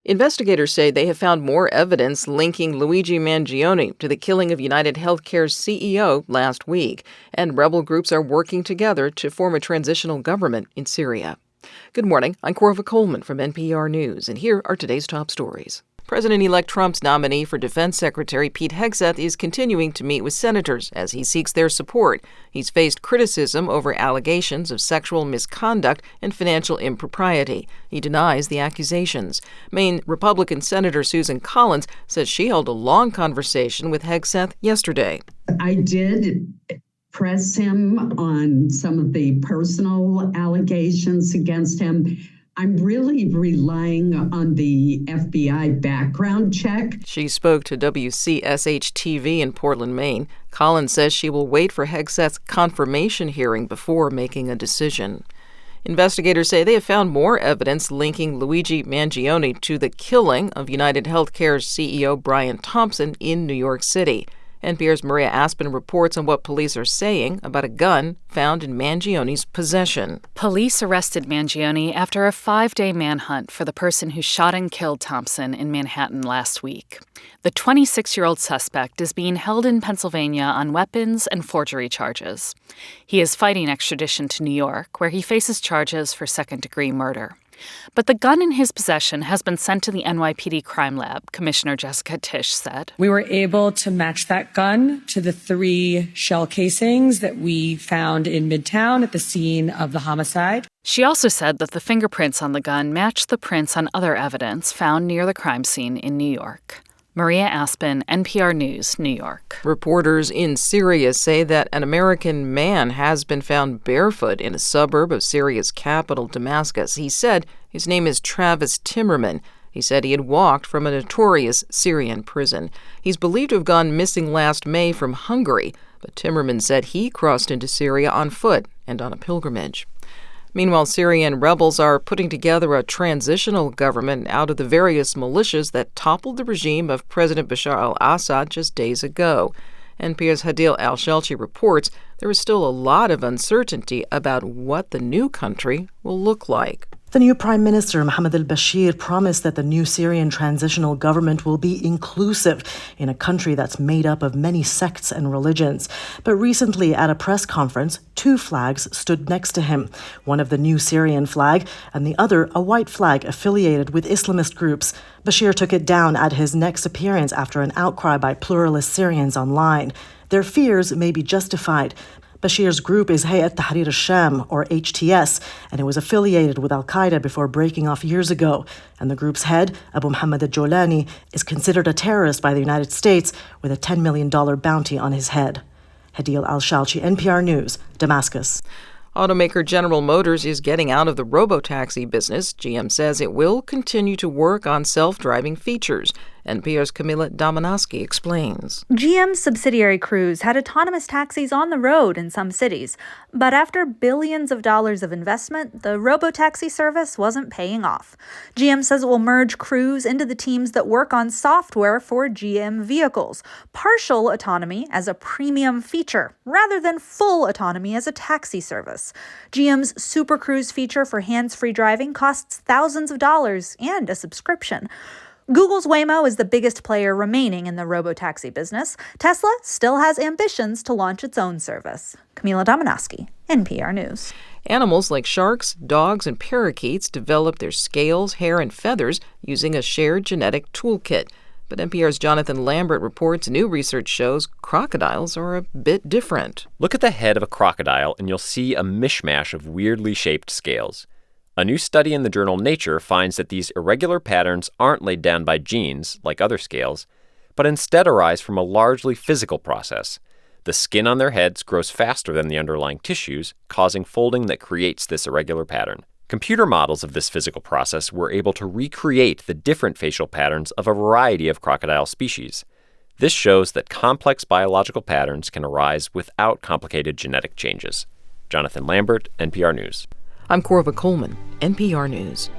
Investigators say they have found more evidence linking Luigi Mangione to the killing of United Healthcare's CEO last week, and rebel groups are working together to form a transitional government in Syria. Good morning, I'm Corva Coleman from NPR News, and here are today's top stories. President-elect Trump's nominee for Defense Secretary Pete Hegseth is continuing to meet with senators as he seeks their support. He's faced criticism over allegations of sexual misconduct and financial impropriety. He denies the accusations. Maine Republican Senator Susan Collins says she held a long conversation with Hegseth yesterday. I did press him on some of the personal allegations against him. I'm really relying on the FBI background check. She spoke to WCSH-TV in Portland, Maine. Collins says she will wait for Hegseth's confirmation hearing before making a decision. Investigators say they have found more evidence linking Luigi Mangione to the killing of United Healthcare's CEO Brian Thompson in New York City. NPR's Maria Aspen reports on what police are saying about a gun found in Mangione's possession. Police arrested Mangione after a 5-day manhunt for the person who shot and killed Thompson in Manhattan last week. The 26-year-old suspect is being held in Pennsylvania on weapons and forgery charges. He is fighting extradition to New York, where he faces charges for second-degree murder. But the gun in his possession has been sent to the NYPD crime lab, Commissioner Jessica Tisch said. We were able to match that gun to the 3 shell casings that we found in Midtown at the scene of the homicide. She also said that the fingerprints on the gun matched the prints on other evidence found near the crime scene in New York. Maria Aspen, NPR News, New York. Reporters in Syria say that an American man has been found barefoot in a suburb of Syria's capital, Damascus. He said his name is Travis Timmerman. He said he had walked from a notorious Syrian prison. He's believed to have gone missing last May from Hungary, but Timmerman said he crossed into Syria on foot and on a pilgrimage. Meanwhile, Syrian rebels are putting together a transitional government out of the various militias that toppled the regime of President Bashar al-Assad just days ago. NPR's Hadil al-Shalchi reports there is still a lot of uncertainty about what the new country will look like. The new Prime Minister, Mohammed al-Bashir, promised that the new Syrian transitional government will be inclusive in a country that's made up of many sects and religions. But recently, at a press conference, 2 flags stood next to him. One of the new Syrian flag, and the other a white flag affiliated with Islamist groups. Bashir took it down at his next appearance after an outcry by pluralist Syrians online. Their fears may be justified. Bashir's group is Hayat Tahrir al-Sham, or HTS, and it was affiliated with al-Qaeda before breaking off years ago. And the group's head, Abu Muhammad al-Jolani, is considered a terrorist by the United States with a $10 million bounty on his head. Hadil al-Shalchi, NPR News, Damascus. Automaker General Motors is getting out of the Robo-Taxi business. GM says it will continue to work on self-driving features. NPR's Camila Dominowski explains. GM's subsidiary Cruise had autonomous taxis on the road in some cities. But after billions of dollars of investment, the Robo-Taxi service wasn't paying off. GM says it will merge Cruise into the teams that work on software for GM vehicles. Partial autonomy as a premium feature, rather than full autonomy as a taxi service. GM's Super Cruise feature for hands-free driving costs thousands of dollars and a subscription. Google's Waymo is the biggest player remaining in the robotaxi business. Tesla still has ambitions to launch its own service. Camila Dominowski, NPR News. Animals like sharks, dogs, and parakeets develop their scales, hair, and feathers using a shared genetic toolkit. But NPR's Jonathan Lambert reports new research shows crocodiles are a bit different. Look at the head of a crocodile and you'll see a mishmash of weirdly shaped scales. A new study in the journal Nature finds that these irregular patterns aren't laid down by genes, like other scales, but instead arise from a largely physical process. The skin on their heads grows faster than the underlying tissues, causing folding that creates this irregular pattern. Computer models of this physical process were able to recreate the different facial patterns of a variety of crocodile species. This shows that complex biological patterns can arise without complicated genetic changes. Jonathan Lambert, NPR News. I'm Corva Coleman, NPR News.